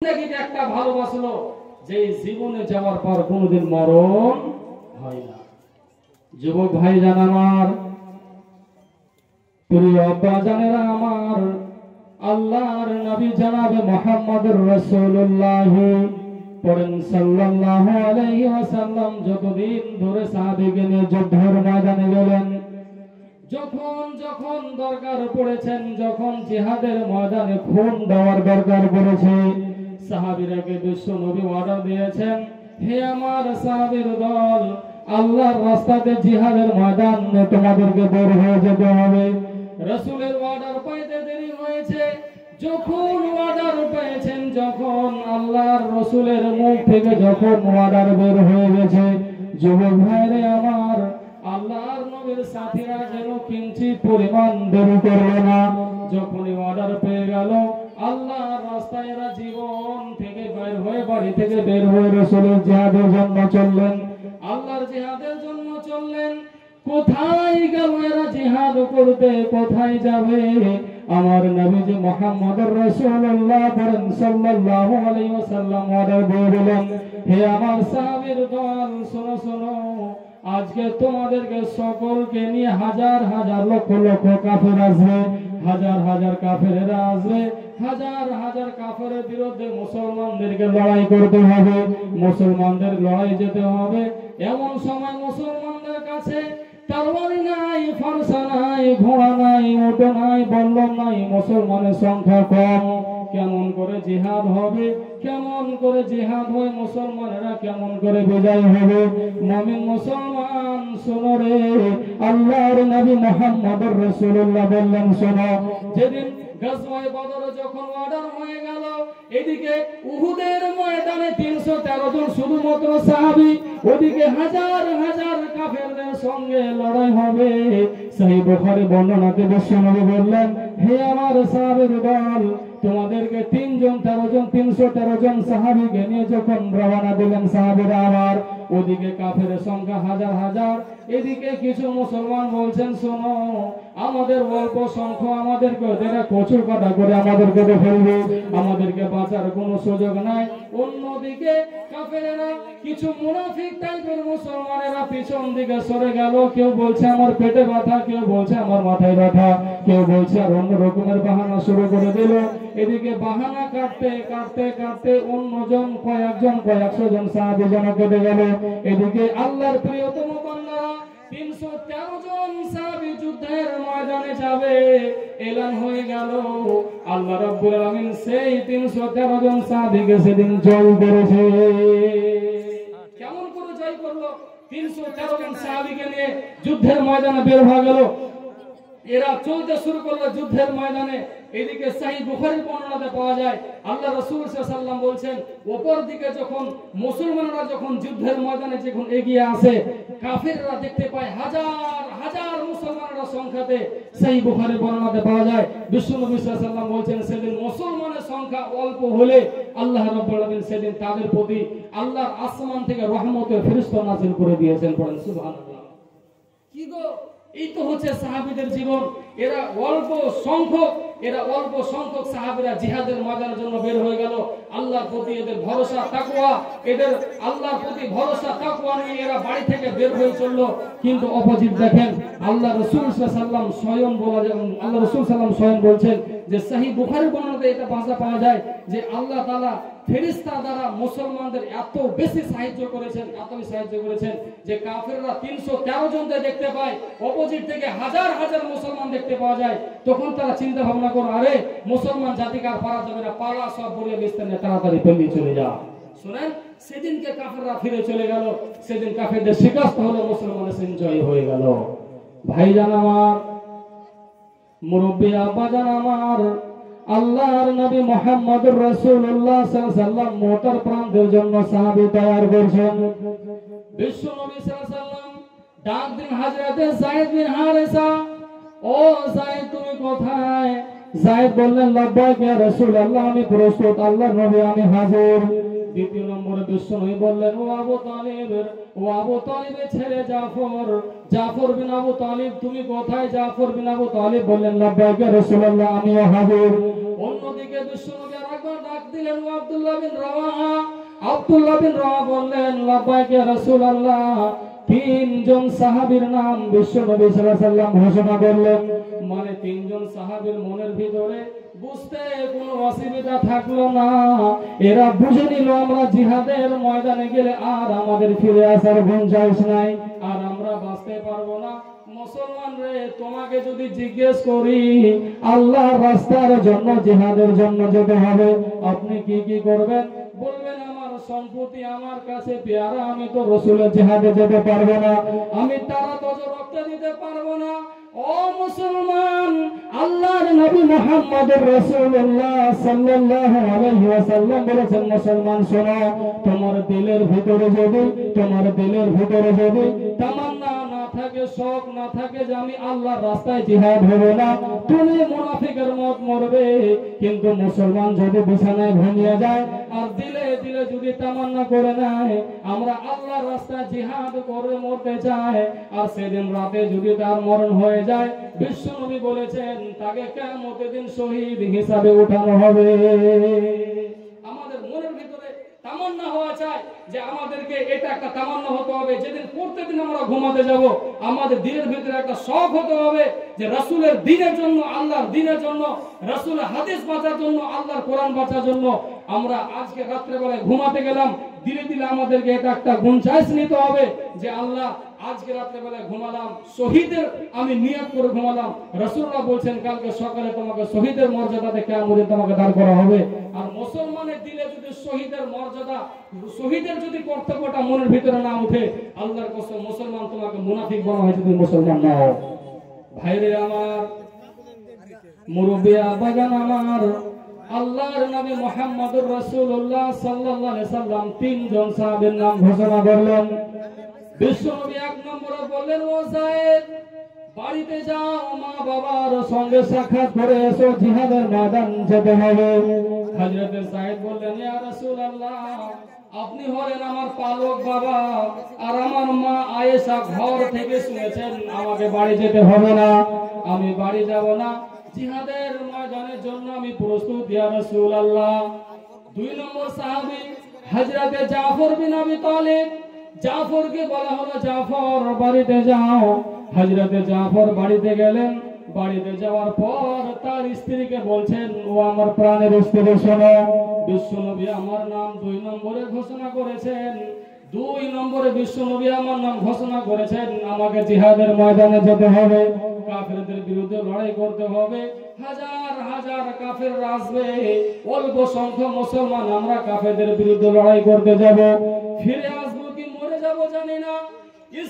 জিন্দেগিতে একটা ভালোবাসলো যে জীবনে যাওয়ার পর কোনোদিন মরণ হয় না। যুবক ভাই জান আমার, প্রিয় আব্বা জানেরা আমার, আল্লাহর নবী জনাবে মুহাম্মদুর রাসূলুল্লাহ পড়েন সাল্লাল্লাহু আলাইহি ওয়াসাল্লাম যতদিন ধরে সাহাবীকে নিয়ে যুদ্ধের ময়দানে গেলেন, যখন যখন দরকার পড়েছেন, যখন জিহাদের ময়দানে খুন দেওয়ার দরকার পড়েছে, সাহাবীরাকে বিশ্ব নবী অর্ডার দিয়েছেন, হে আমার সাহাবীর দল, আল্লাহর রাস্তাতে জিহাদের ময়দানে তোমাদেরকে বের হয়ে যেতে হবে। রাসূলের অর্ডার পাইতে দেরি হয়েছে। যখন অর্ডার পেয়েছেন, যখন আল্লাহর রাসূলের মুখ থেকে যখন অর্ডার বের হয়ে গেছে, যুবক ভাইরে আমার, আল্লাহর নবীর সাথীরা যেন কিঞ্চিত পরিমাণ দেরি করল না। যখনই অর্ডার পেয়ে গেল, আল্লাহর রাস্তায় এরা জীবন থেকে বের হয়ে, বাড়ি থেকে বের হয়ে রাসূলের জিহাদের জন্য চললেন, আল্লাহর জিহাদের জন্য চললেন। কোথায় গেল এরা জিহাদ করতে, কোথায় যাবে? আমার নবীজি মুহাম্মদুর রাসূলুল্লাহ সাল্লাল্লাহু আলাইহি ওয়াসাল্লাম অর্ডার দিয়ে দিলেন, হে আমার সাহাবীর দল, শোনো শোনো, আজকে তোমাদেরকে সকলকে নিয়ে হাজার হাজার লক্ষ লক্ষ কাফের আসবে, হাজার হাজার কাফেরেরা আসবে, হাজার হাজার কাফেরের বিরুদ্ধে মুসলমানদেরকে লড়াই করতে হবে, মুসলমানদের লড়াই যেতে হবে। এমন সময় মুসলমানদের কাছে তরবারি নাই, ফরসা নাই, ঘোড়া নাই, উট নাই, বল্লম নাই, মুসলমানের সংখ্যা কম। কেমন করে জিহাদ হবে? কেমন করে জিহাদ হয়? মুসলমানেরা কেমন করে বিজয় হবে? মুমিন মুসলমান শোনো রে, আল্লাহর নবী মুহাম্মদুর রাসূলুল্লাহ বললেন, শোনো, যেদিন গজওয়ায়ে বদর যখন অর্ডার হয়ে গেল, এদিকে উহুদের ময়দানে 313 জন শুধুমাত্র সাহাবী, ওদিকে হাজার হাজার কাফেরদের সঙ্গে লড়াই হবে। সহিহ বুখারী বর্ণনাতে বিশ্বনবী বললেন, হে আমার সাহাবীর দল, তোমাদেরকে 313 জন সাহাবীকে নিয়ে যখন রওনা দিলেন সাহাবীরা আমার, ওদিকে কাফেরের সংখ্যা হাজার হাজার, এদিকে কিছু মুসলমান বলছেন, শোনো, আমাদের অল্প সংখ্যা, আমাদেরকে ওরা কচুর কাটা করে আমাদেরকে ফেলবে, আমাদেরকে বাঁচার কোনো সুযোগ নাই। অন্যদিকে কাফেরেরা, কিছু মুনাফিক টাইপের মুসলমানেরা পিছন দিকে সরে গেল, কেউ বলছে আমার পেটে ব্যথা, কেউ বলছে আমার মাথায় ব্যথা, কেউ বলছে আর অন্য রকমের বাহানা শুরু করে দিল। এদিকে বাহানা কাটতে কাটতে কাটতে অন্যজন কয়েকশো জন সাহাবী যেন কেটে গেল। এদিকে আল্লাহর প্রিয়তম বান্দারা 313 জন সাহাবী যুদ্ধের ময়দানে যাবে এলান হয়ে গেল। আল্লাহ রাব্বুল আলামিন সেই 313 জন সাহাবীকে সেদিন জয় করেছে। কেমন করে জয় করলো? 313 জন সাহাবীকে নিয়ে যুদ্ধের ময়দানে বের হয়ে গেল। এরা চলতে শুরু করলো যুদ্ধের ময়দানে। এদিকে সহিহ বুখারীর বর্ণনাতে পাওয়া যায়, আল্লাহ রাসূল সাল্লাল্লাহু আলাইহি ওয়াসাল্লাম বলছেন, উপর দিকে যখন মুসলমানরা যখন যুদ্ধের ময়দানে যখন এগিয়ে আসে, কাফেররা দেখতে পায় হাজার হাজার মুসলমানরা সংখ্যাতে। সহিহ বুখারীর বর্ণনাতে পাওয়া যায়, বিশ্বনবী সাল্লাল্লাহু আলাইহি ওয়াসাল্লাম বলছেন, সেদিন মুসলমানের সংখ্যা অল্প হলে আল্লাহ রাব্বুল আলামিন সেদিন তাদের প্রতি আল্লাহর আসমান থেকে রহমতের ফেরেশতা নাযিল করে দিয়েছেন। পড়েন সুবহানাল্লাহ। কি গো, এই তো হচ্ছে সাহাবীদের জীবন। এরা অল্প সংখ্যক সাহাবীরা জিহাদের ময়দানের জন্য বের হয়ে গেল। আল্লাহর প্রতি এদের ভরসা তাকওয়া, এদের আল্লাহর প্রতি ভরসা তাকওয়া নিয়ে এরা বাড়ি থেকে বের হয়ে চলল। কিন্তু অপোজিট দেখেন, আল্লাহ রাসূল সাল্লাল্লাহু আলাইহি ওয়াসাল্লাম স্বয়ং বলছেন যে সহিহ বুখারীর বর্ণনাতে এটা ভাষা পাওয়া যায় যে আল্লাহ তাআলা ফেরেশতা দ্বারা মুসলমানদের এত বেশি সাহায্য করেছেন যে কাফেররা 313 জনকে দেখতে পায়, অপোজিট থেকে হাজার হাজার মুসলমান দেখতে পাওয়া যায়। তখন তারা চিন্তা ভাবনা করে, আরে মুসলমান জাতিকে আর পারা যাবে না, পালা সব বলে বিস্তারে তাড়াতাড়ি পালিয়ে চলে যা। শুনেন, সেদিনকে কাফেররা ফিরে চলে গেল, সেদিন কাফেরদের শিকস্ত হলো, মুসলমানের সেদিন জয় হয়ে গেল। ভাইজান আমার, মুরব্বী আব্বাজান আমার, আল্লাহর নবী মুহাম্মদুর রাসূলুল্লাহ সাল্লাল্লাহু আলাইহি ওয়াসাল্লাম মোটর প্রান্তের জন্য সাহাবী তৈয়ার করছেন। বিশ্ব নবী সাল্লাল্লাহু আলাইহি ওয়াসাল্লাম ডাক দিন হযরতে যায়েদ বিন হারেসা, ও যায়েদ তুমি কোথায়? যায়েদ বললেন, লাব্বাইক ইয়া রাসূলুল্লাহ, আমি প্রস্তুত, আল্লাহর নবী আমি হাজির। দ্বিতীয় নম্বরে বিশ্বনবী বললেন, ও আবু তালিবের ছেলে জাফর, জাফর বিন আবু তালিব তুমি কোথায়? জাফর বিন আবু তালিব বললেন, লাব্বাইক ইয়া রাসূলুল্লাহ, আমিও হাজির। অন্যদিকে বিশ্বনবী আরেকবার ডাক দিলেন, ও আব্দুল্লাহ বিন রাওয়াহা। আব্দুল্লাহ বিন রাওয়াহা বললেন, লাব্বাইক ইয়া রাসূলুল্লাহ। তিনজন সাহাবীর নাম বিশ্বনবী সাল্লাল্লাহু আলাইহি ওয়াসাল্লাম ঘোষণা করলেন। মানে তিনজন সাহাবীর মনের ভিতরে বুঝতে কোনো অসুবিধা থাকলো না। এরা বুঝে নিল আমরা জিহাদের ময়দানে গেলে আর আমাদের ফিরে আসার গুঞ্জাইশ নাই, আর আমরা বাঁচতে পারবো না। মুসলমান রে, তোমাকে যদি জিজ্ঞেস করি আল্লাহর রাস্তার জন্য জিহাদের জন্য যেতে হবে, আপনি কি কি করবেন? বলবেন, আমার সম্পত্তি আমার কাছে পেয়ারা, আমি তো রাসূলের জিহাদে যেতে পারবো না, আমি তারা তো রক্ত দিতে পারবো না। ও মুসলমান, আল্লাহর নবী মুহাম্মদুর রাসূলুল্লাহ সাল্লাল্লাহু আলাইহি ওয়াসাল্লাম বলেছেন, মুসলমান শোনো, তোমার দিলের ভিতরে যদি তামান্না না থাকে, শখ না থাকে যে আমি আল্লাহর রাস্তায় জিহাদ হব না, তুমি মুনাফিকের মত মরবে। কিন্তু মুসলমান যদি বিছানায় ঘুমিয়ে যায় আর দিলে যদি তামান্না করে নেয় আমরা আল্লাহর রাস্তায় জিহাদ করে মরতে চাই, আর সেদিন রাতে যদি তার মরণ হয়ে যায়, বিশ্বনবী বলেছেন তাকে কিয়ামতের দিন শহীদ হিসাবে উঠানো হবে। আমাদের মনের ভিতরে তামান্না হওয়া চাই যে আমাদেরকে এটা একটা তামান্না হতে হবে, যেদিন প্রত্যেকদিন আমরা ঘুমাতে যাব আমাদের দিনের ভিতরে একটা শখ হতে হবে যে রাসূলের দ্বীনের জন্য, আল্লাহর দ্বীনের জন্য, রাসূলের হাদিস বাঁচার জন্য, আল্লাহর কোরআন বাঁচার জন্য আমরা আজকে রাত্রে বেলায় ঘুমাতে গেলাম, ধীরে ধীরে আমাদেরকে এটা একটা গুঞ্জাইশ নিতে হবে যে আল্লাহ আজকে রাত্রে বেলায় ঘুমালাম, শহীদের আমি নিয়ত করে ঘুমালাম। রাসূলুল্লাহ বলছেন কালকে সকালে তোমাকে শহীদের মর্যাদাতে কিয়ামতে তোমাকে দাঁড় করা হবে। আর মুসলমানের দিলে যদি শহীদের মর্যাদা, শহীদের যদি কর্তব্যটা মনের ভিতরে না উঠে, আল্লাহর কসম মুসলমান তোমাকে মুনাফিক বলা হয় যদি মুসলমান না হও। ভাইরে আমার, মুরব্বি আব্বাজান আমার, আল্লাহর নবী মুহাম্মদুর রাসূলুল্লাহ সাল্লাল্লাহু আলাইহি সাল্লাম তিনজন সাহাবীর নাম ঘোষণা করলেন। বিশ্বনবী এক নম্বরে বললেন, ও যায়েদ, বাড়িতে যাও, মা বাবার সঙ্গে সাক্ষাৎ করে এসো, জিহাদের ময়দান যেতে হবে। হযরত যায়েদ বললেন, ইয়া রাসূলুল্লাহ, আপনি হলেন আমার পালক বাবা, আর আমার মা আয়েশা ঘর থেকে শুনেছেন আমাকে বাড়ি যেতে হবে না, আমি বাড়ি যাব না, জিহাদের ময়দানের জন্য আমি প্রস্তুত, ইয়া রাসূলুল্লাহ। দুই নম্বর সাহাবী হযরত জাফর বিন আবি তালিব, জাফরকে বলা হলো, জাফর বাড়িতে যাও। হযরত জাফর বাড়িতে গেলেন। বাড়িতে যাওয়ার পর তার স্ত্রীকে বলছেন, ও আমার প্রাণের স্ত্রী শোনো, বিশ্বনবী আমার নাম 2 নম্বরে ঘোষণা করেছেন। 2 নম্বরে বিশ্বনবী আমার নাম ঘোষণা করেছেন, আমাকে জিহাদের ময়দানে যেতে হবে, কাফেরদের বিরুদ্ধে লড়াই করতে হবে। হাজার হাজার কাফের আসবে, অল্প সংখ্যক মুসলমান আমরা কাফেরদের বিরুদ্ধে লড়াই করতে যাব, ফিরে আসবো কি মরে যাব জানি না।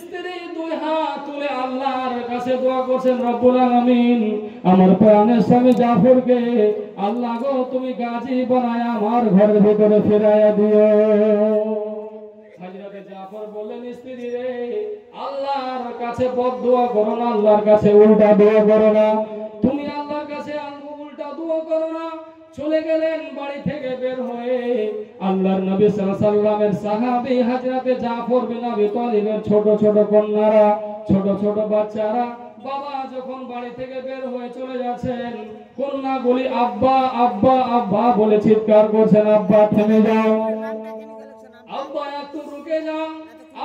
স্ত্রী 2 হাত তুলে আল্লাহর কাছে দোয়া করছেন, রব্বুল আলামিন, আমার প্রাণের স্বামী জাফরকে আল্লাহ গো তুমি গাজী বানায় আমার ঘরের ভিতরে ফিরাইয়া দিও। হযরত জাফর বললেন, স্ত্রী রে, আল্লাহর কাছে বদদোয়া করো না, আল্লাহর কাছে উল্টা দোয়া করো না, তুমি আল্লাহর কাছে উল্টা দোয়া করো না। চলে গেলেন বাড়ি থেকে বের হয়ে। আল্লাহর নবী সাল্লাল্লাহু আলাইহি সাল্লামের সাহাবী হযরত জাফর বিন আবি তালিবের ছোট ছোট কন্যারা, ছোট ছোট বাচ্চারা বাবা যখন বাড়ি থেকে বের হয়ে চলে যাচ্ছেন, কন্যাগুলি আব্বা আব্বা আব্বা বলে চিৎকার করছেন, আব্বা থেমে যাও, আব্বা একটু রুকে যান,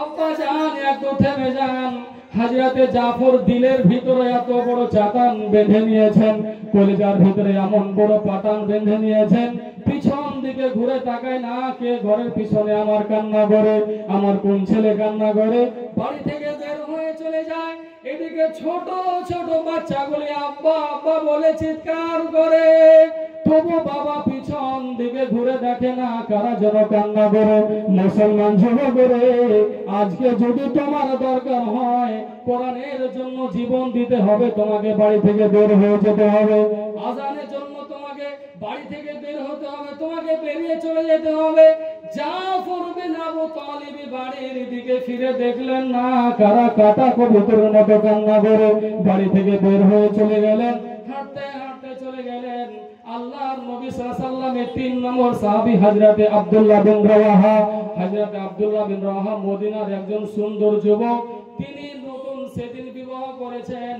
আব্বা যান একটু থেমে যান। হযরত জাফর দিলের ভিতরে এত বড় চাতান বেঁধে নিয়েছেন, কলিজার ভিতরে এমন বড় পাটান বেঁধে নিয়েছেন, পিছন দিকে ঘুরে তাকায় না, কে ঘরের পিছনে আমার কান্না করে, আমার কোন ছেলে কান্না করে। বাড়ি থেকে বের হয়ে চলে যায়, এদিকে ছোট ছোট বাচ্চাগুলি আব্বা আব্বা বলে চিৎকার করে, তবু বাবা পিছন দিকে ঘুরে দেখে না, কারা যেন কান্না করে। মুসলমান যুবকরে, আজকে যদি তোমার দরকার হয় কোরআনের জন্য জীবন দিতে হবে, তোমাকে বাড়ি থেকে বের হয়ে যেতে হবে, আযানের জন্য তোমাকে বাড়ি থেকে বের হতে হবে, তোমাকে বেরিয়ে চলে যেতে হবে। জাফর বিন আবু তালিব বাড়ির দিকে ফিরে দেখলেন না, কারা কাটা কবুতরের মতো কান্না করে বাড়ি থেকে বের হয়ে চলে গেলেন, হাঁটতে হাঁটতে চলে গেলেন। আল্লাহর নবী সাল্লাল্লাহু আলাইহি ওয়াসাল্লামের 3 নম্বর সাহাবী হযরতে আব্দুল্লাহ বিন রাওয়াহা। হযরতে আব্দুল্লাহ বিন রাওয়াহা মদিনার একজন সুন্দর যুবক। তিনি নতুন সেদিন বিবাহ করেছেন,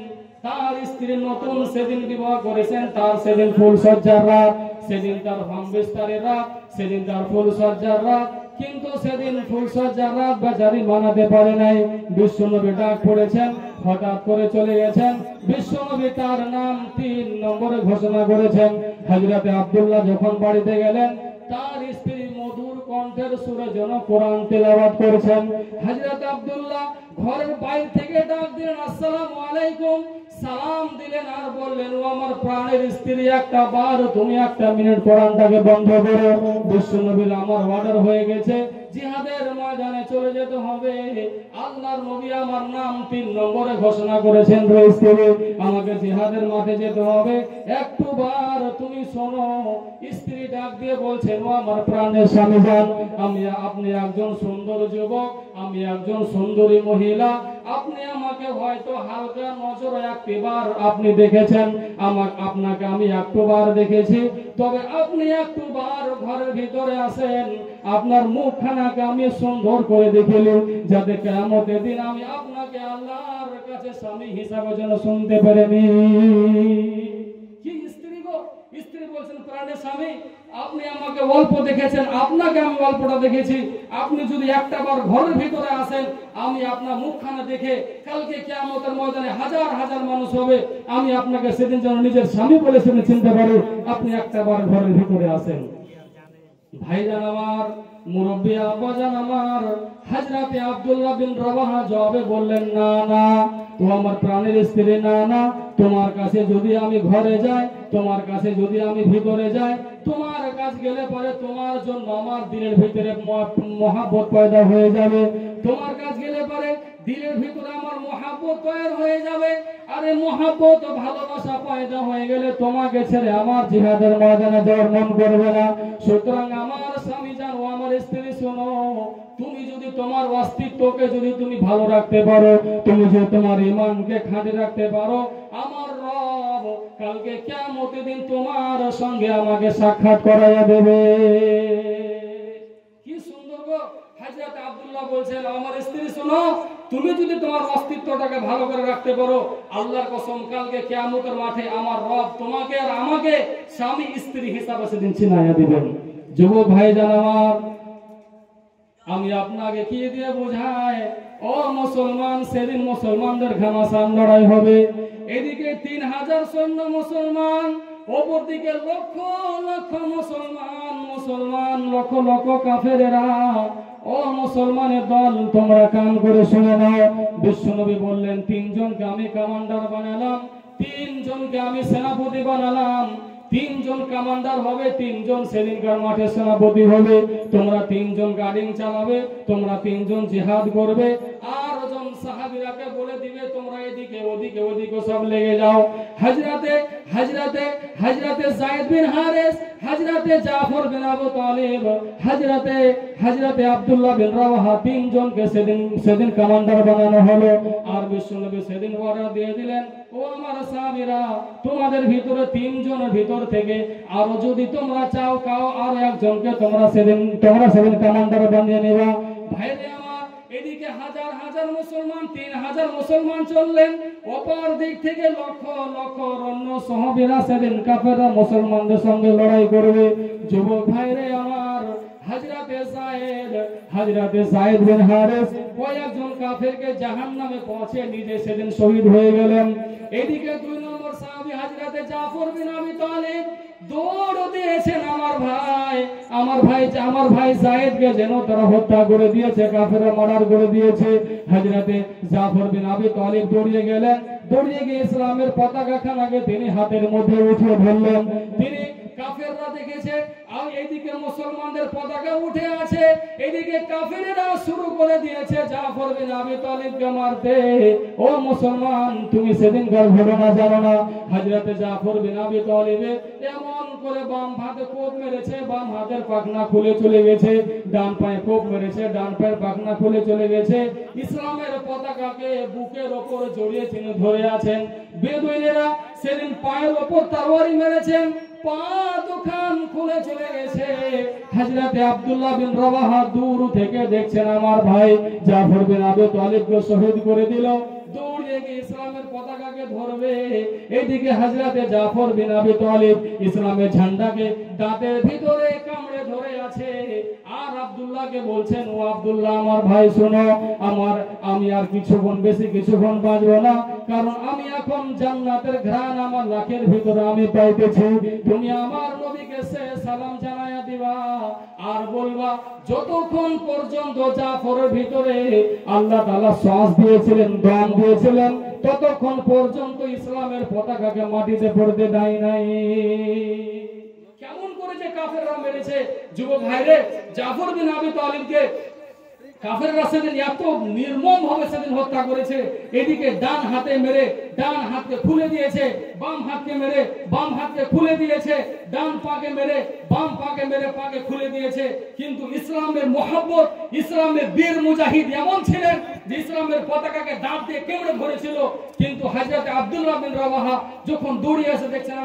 তার স্ত্রী নতুন সেদিন বিবাহ করেছেন। তার সেদিন ফুল সজ্জার রাত, সেদিন তার ভাম বিস্তারের রাত, সেদিন তার ফুল সজ্জার রাত। কিন্তু সেদিন ফুল সজ্জার রাত বেচারি মানাতে পারে নাই। বিশ্বনবী ডাক পড়েছেন, হঠাৎ করে চলে গেছেন। বিশ্বনবী তার নাম 3 নম্বরে ঘোষণা করেছেন। হযরতে আব্দুল্লাহ যখন বাড়িতে গেলেন, তার স্ত্রী মধুর কণ্ঠের সুরে যেন কোরআন তেলাওয়াত করেছেন। হযরতে আব্দুল্লাহ ঘরের বাইরে থেকে ডাক দিলেন, আসসালামু আলাইকুম। সালাম দিলেন আর বললেন, ও আমার প্রাণের স্ত্রী, একটা বার তুমি 1 মিনিট কোরআনটাকে বন্ধ করো। বিশ্বনবীর আমার অর্ডার হয়ে গেছে, জিহাদের ময়দানে চলে যেতে হবে। আল্লাহর নবী আমার নাম 3 নম্বরে ঘোষণা করেছেন, রে স্ত্রী আমাকে জিহাদের মাঠে যেতে হবে, একটু বার তুমি শোনো। স্ত্রী ডাক দিয়ে বলছেন, ও আমার প্রাণের স্বামী জান, আপনি একজন সুন্দর যুবক, আমি একজন সুন্দরী মহিলা। আপনি আমাকে হয়তো হালকা নজরে একবার আপনি দেখেছেন, আপনাকে আমি একবার দেখেছি। তবে আপনি একবার ঘরের ভিতরে আসেন, আপনার মুখখানাকে আমি সুন্দর করে দেখিলাম, যাতে কিয়ামতের দিন আমি আপনাকে আল্লাহর কাছে স্বামী হিসাবে যেন শুনতে পারেনি। কি স্ত্রী গো, স্ত্রী বলছেন, প্রাণের স্বামী আপনি আমাকে অল্প দেখেছেন, আপনাকে আমি অল্পটা দেখেছি। আপনি যদি একটাবার ঘরের ভিতরে আসেন, আমি আপনার মুখখানা দেখে কালকে কিয়ামতের ময়দানে হাজার হাজার মানুষ হবে, আমি আপনাকে সেদিন যেন নিজের স্বামী বলে চিনতে পারি। আপনি একটাবার ঘরের ভিতরে আসেন। ভাইজান আমার, মুরব্বী আব্বাজান আমার, হযরতে আব্দুল্লাহ বিন রাওয়াহা জবাবে বললেন, না না, ও আমার প্রাণের স্ত্রী, না না, তোমার কাছে যদি আমি ঘরে যাই, তোমার কাছে যদি আমি ভিতরে যাই, তোমার কাছে গেলে পরে তোমার জন্য আমার দিলের ভিতরে মহব্বত পয়দা হয়ে যাবে। তোমার কাছে গেলে পরে দিলের ভিতরে আমার মহব্বত তৈরি হয়ে যাবে। আরে মহব্বত ও ভালোবাসা পয়দা হয়ে গেলে তোমাকে ছেড়ে আমার জিহাদের ময়দানে যাওয়ার মন করবে না। সুতরাং আমার স্বামী জান, ও আমার স্ত্রী শোনো, তুমি যদি তোমার অস্তিত্বকে যদি তুমি ভালো রাখতে পারো, তুমি যদি তোমার ঈমানকে খাঁটি রাখতে পারো, আমার রব কালকে কিয়ামতের দিন তোমার সঙ্গে আমাকে সাক্ষাৎ করাইয়া দেবে। কি সুন্দর গো। হযরত আব্দুল্লাহ বলছেন, আমার স্ত্রী শোনো, তুমি যদি তোমার অস্তিত্বটাকে ভালো করে রাখতে পারো, আল্লাহর কসম কালকে কিয়ামতের মাঠে আমার রব তোমাকে আর আমাকে স্বামী স্ত্রী হিসাবে সেদিন চিনাইয়া দিবেন। যুবক ভাইজান আমার, আমি আপনাকে কি দিয়ে বোঝাই, ও মুসলমান, সেদিন মুসলমানদের ঘামাসান লড়াই হবে। এদিকে 3000 সৈন্য মুসলমান, অপরদিকে লক্ষ লক্ষ মুসলমান লক্ষ লক্ষ কাফেরেরা। ও মুসলমানের দল, তোমরা কান করে শুনে নাও। বিশ্বনবী বললেন, 3 জনকে আমি কমান্ডার বানালাম, 3 জনকে আমি সেনাপতি বানালাম। 3 জন কমান্ডার হবে, 3 জন সেদিনকার মাঠে সেনাপতি হবে। তোমরা 3 জন গার্ডিং চালাবে, তোমরা 3 জন জিহাদ করবে। আর জন সাহাবীরাকে বলে দিবে, তোমরা এদিকে ওদিকে ওদিকে সব লেগে যাও। হযরতে যায়েদ বিন হারিস, হযরতে জাফর বিন আবু তালিব, হযরতে আব্দুল্লাহ বিন রাওয়াহা, 3 জনকে সেদিন কমান্ডার বানানো হলো। আর বিশ্বনবী সেদিন অর্ডার দিয়ে দিলেন, ও আমার সাহাবীরা, তোমাদের ভিতরে 3 জনের ভিতর থেকে আরো যদি তোমরা চাও আর একজনকে তোমরা সেদিন কমান্ডার বানিয়ে নেবা। ভাইরে আমার, এদিকে হাজার হাজার মুসলমান, 3000 মুসলমান চললেন, অপর দিক থেকে লক্ষ লক্ষ অন্য সাহাবীরা সেদিন কাফেররা মুসলমানদের সঙ্গে লড়াই করবে। যুবক ভাইরে আমার, হযরতে যায়েদ বিন হারিস কয়েকজন কাফেরকে জাহান্নামে পৌঁছে নিজে সেদিন শহীদ হয়ে গেলেন। এদিকে 2 নম্বর সাহাবী হযরতে জাফর বিন আবি তালিব দৌড় দিয়েছেন, আমার ভাই যায়েদকে যেন তারা হত্যা করে দিয়েছে, কাফেররা মার্ডার করে দিয়েছে। হযরতে জাফর বিন আবি তালিব দৌড়িয়ে গেলেন, দৌড়িয়ে গিয়ে ইসলামের পতাকাখানাকে তিনি হাতের মধ্যে উঠিয়ে ধরলেন। তিনি কাফেররা দেখেছে, আর এইদিকে মুসলমানদের পতাকা উঠে আছে, এদিকে কাফেররা শুরু করে দিয়েছে জাফর বিন আবি তালিবকে মারতে। ও মুসলমান, তুমি সেদিনকার ঘটনা জানো না? হযরতে জাফর বিন আবি তালিব এমন করে বাম হাতে কোপ মেরেছে, বাম হাতের পাখনা খুলে চলে গেছে, ডান পায়ে কোপ মেরেছে, ডান পায়ের পাখনা খুলে চলে গেছে। ইসলামের পতাকাকে বুকের উপর জড়িয়ে তিনি ধরে আছেন। বেদুইনেরা সেদিন পায়ের উপর তরবারি মেরেছেন, পা দুখান খুলে চলে গেছে। হযরতে আব্দুল্লাহ বিন রাওয়াহা দূর থেকে দেখছেন আমার ভাই জাফর বিন আবু তালিবকে শহীদ করে দিল, দৌড়ে গিয়ে ইসলামের পতাকাকে ধরবে। এদিকে হযরতে জাফর বিন আবু তালিব ইসলামের ঝান্ডাকে দাঁতের ভিতরে কামড়ে ধরে আছে। আর আব্দুল্লাহকে বলছেন, ও আব্দুল্লাহ আমার ভাই শোনো, আমি আর কিছুক্ষণ বাঁচবো না, কারণ আমি এখন জান্নাতের ঘ্রাণ আমার নাকের ভিতরে আমি পাইতেছি। তুমি আমার নবীকে সালাম জানায়া দিবা আর বলবা যতক্ষণ পর্যন্ত জাফরের ভিতরে আল্লাহ তাআলা শ্বাস দিয়েছিলেন, দম দিয়েছিলেন, ততক্ষণ পর্যন্ত ইসলামের পতাকাকে মাটিতে পড়তে দেয় নাই। কেমন করে যে কাফেররা মেরেছে যুবক ভাইরে, জাফর বিন আবি তালিবকে কাফেররা সেদিন এত নির্মম ভাবে সেদিন হত্যা করেছে। এদিকে ডান হাতে মেরে ডান হাতকে খুলে দিয়েছে, বাম হাতকে মেরে বাম হাতকে খুলে দিয়েছে, ডান পাকে মেরে বাম পাকে মেরে পাকে খুলে দিয়েছে। কিন্তু ইসলামের মহব্বত, ইসলামের বীর মুজাহিদ এমন ছিলেন যে ইসলামের পতাকাকে দাঁত দিয়ে কেমড়ে ধরেছিল। কিন্তু হযরত আব্দুল্লাহ বিন রাওয়াহা যখন দৌড়ে এসে দেখছেন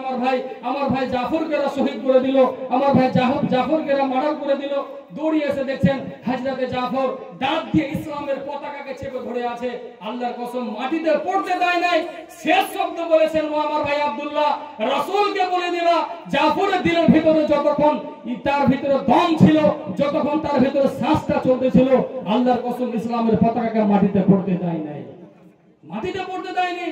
আমার ভাই জাফরকে শহীদ করে দিল, আমার ভাই জাফরকে মার্ডার করে দিল, দৌড়ে এসে দেখছেন হযরতে জাফর দাঁত দিয়ে ইসলামের পতাকাকে চেপে ধরে আছে। আল্লাহর কসম মাটিতে পড়তে দেয় নাই। শেষ শব্দ বলেছেন, ও আমার ভাই আব্দুল্লাহ, রাসূলকে বলে দিবা জাফরের দিলের ভিতরে যতক্ষণ তার ভিতরে দম ছিল, যতক্ষণ তার ভিতরে শ্বাসটা চলতেছিল, আল্লাহর কসম ইসলামের পতাকাকে মাটিতে পড়তে দেয় নাই, মাটিতে পড়তে দেয়নি।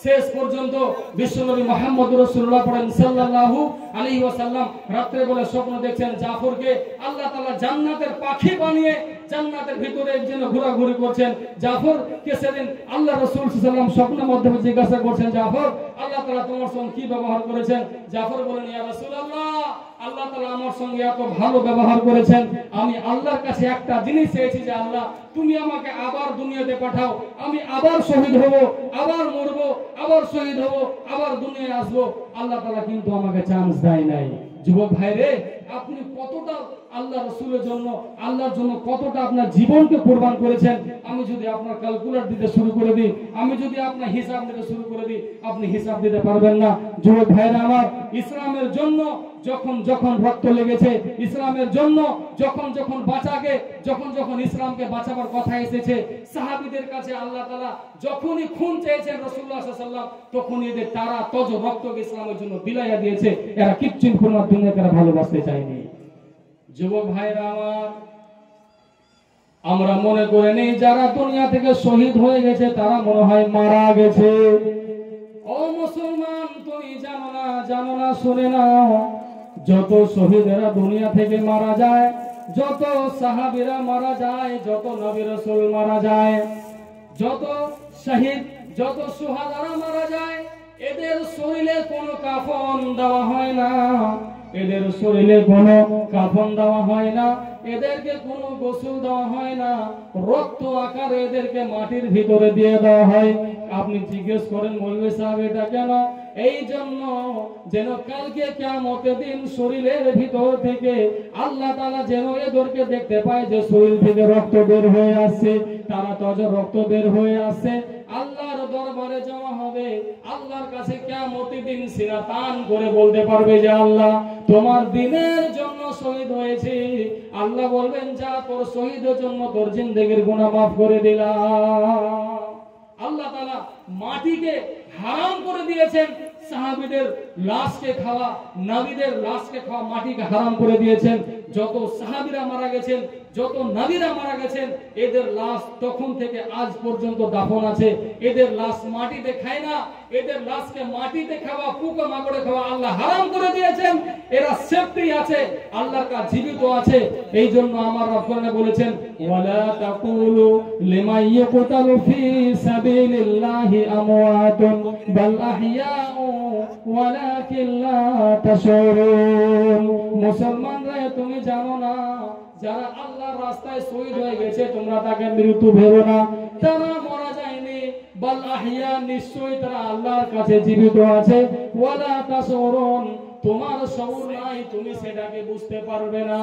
শেষ পর্যন্ত বিশ্বনবী মুহাম্মদ রাসূলুল্লাহ সাল্লাল্লাহু আলাইহি ওয়াসাল্লাম রাতে বলে স্বপ্ন দেখছেন জাফরকে আল্লাহ তাআলা জান্নাতের পাখি বানিয়ে জান্নাতের ভিতরে যেন ঘোরাঘুরি করছেন। জাফরকে সেদিন আল্লাহ রাসূল সাল্লাল্লাহু আলাইহি ওয়াসাল্লাম স্বপ্নের মাধ্যমে জিজ্ঞাসা করছেন, জাফর আল্লাহ তাআলা তোমার সঙ্গে কি ব্যবহার করেছেন? জাফর বলেন, ইয়া রাসূলুল্লাহ, আল্লাহ তাআলা আমার সঙ্গে এত ভালো ব্যবহার করেছেন, আমি আল্লাহর কাছে একটা জিনিস চেয়েছি যে আল্লাহ তুমি আমাকে আবার দুনিয়াতে পাঠাও, আমি আবার শহীদ হব, আবার মরব, আবার শহীদ হব, আবার দুনিয়ায় আসবো। আল্লাহ তাআলা কিন্তু আমাকে চান্স দেয় নাই। যুবক ভাইরে, আপনি কতটা আল্লাহ রাসূলের জন্য, আল্লাহর জন্য কতটা আপনার জীবনকে কুরবান করেছেন। আমি যদি আপনার ক্যালকুলেটর দিতে শুরু করে দিই, আমি যদি আপনার হিসাব দিতে শুরু করে দিই, আপনি হিসাব দিতে পারবেন না। যুবক ভাইরা আমার, ইসলামের জন্য যখন রক্ত লেগেছে, ইসলামের জন্য যখন বাঁচাকে যখন ইসলামকে বাঁচাবার কথা এসেছে, সাহাবীদের কাছে আল্লাহ তাআলা যখনই খুন চেয়েছেন রাসূলুল্লাহ সাল্লাল্লাহু আলাইহি ওয়াসাল্লাম, তখনই এদের তারা তজ রক্তকে ইসলামের জন্য বিলাইয়া দিয়েছে। এরা কিচ্ছু পরিমাণ দুনিয়াকে ভালোবাসতে চায়নি। যুবক ভাইরা আমার, আমরা মনে করে নেই যারা দুনিয়া থেকে শহীদ হয়ে গেছে তারা মনে হয় মারা গেছে। ও মুসলমান, তুমি জানো না শুনে নাও, যত শহীদেরা দুনিয়া থেকে মারা যায়, যত সাহাবীরা মারা যায়, যত নবী রাসূল মারা যায়, যত শহীদ, যত সুহাদারা মারা যায়, এদের শরীরে কোনো কাফন দেওয়া হয় না, এদের শরীরে কোনো কাফন দেওয়া হয় না, এদেরকে কোনো গোসল দেওয়া হয় না, রক্ত আকারে এদেরকে মাটির ভিতরে দিয়ে দেওয়া হয়। আপনি জিজ্ঞেস করেন, মৌলভী সাহেব এটা কেন? এই জন্য যেন কালকে কিয়ামতের দিন শরীরের ভিতর থেকে আল্লাহ তাআলা যেন এদেরকে দেখতে পায় যে শরীর থেকে রক্ত বের হয়ে আসছে, তারা তজ রক্ত বের হয়ে আসছে, আল্লাহর দরবারে জমা হবে। আল্লাহর কাছে কিয়ামতের দিন সিনা টান করে বলতে পারবে যে আল্লাহ তোমার দিনের জন্য শহীদ হয়েছে। আল্লাহ বলবেন, যা তোর শহীদের জন্য তোর জিন্দেগির গুনাহ মাফ করে দিলাম। আল্লাহ তাআলা মাটিকে হারাম করে দিয়েছেন, সাহাবীদের লাশকে খাওয়া, নবীদের লাশকে খাওয়া মাটিকে হারাম করে দিয়েছেন। যত সাহাবীরা মারা গেছেন, যত নবীরা মারা গেছেন, এদের লাশ তখন থেকে আজ পর্যন্ত দাফন আছে। এদের লাশ মাটিতে খায় না, এদের লাশকে মাটিতে খাওয়া, পোকা মাকড়ে খাওয়া আল্লাহ হারাম করে দিয়েছেন। এরা সেফটি আছে, আল্লাহর কাছে জীবিত আছে। এই জন্য আমার রব কোরআনে বলেছেন, ওয়ালা তাকুলু লিমান ইয়াকতালু ফি সাবিলিল্লাহি আমওয়াতুন বাল আহইয়াউ ওয়ালাকিন লা তাশউরুন। মুসলমানরা, তুমি জানো না যারা আল্লাহর রাস্তায় শহীদ হয়ে গেছে তোমরা তাকে মৃত্যু ভেবো না, তারা মারা যায়নি, বাল আহইয়া, নিশ্চয়ই তারা আল্লাহর কাছে জীবিত আছে। ওয়ালা তাশউরুন, তোমার শউর নাই, তুমি সেটাকে বুঝতে পারবে না।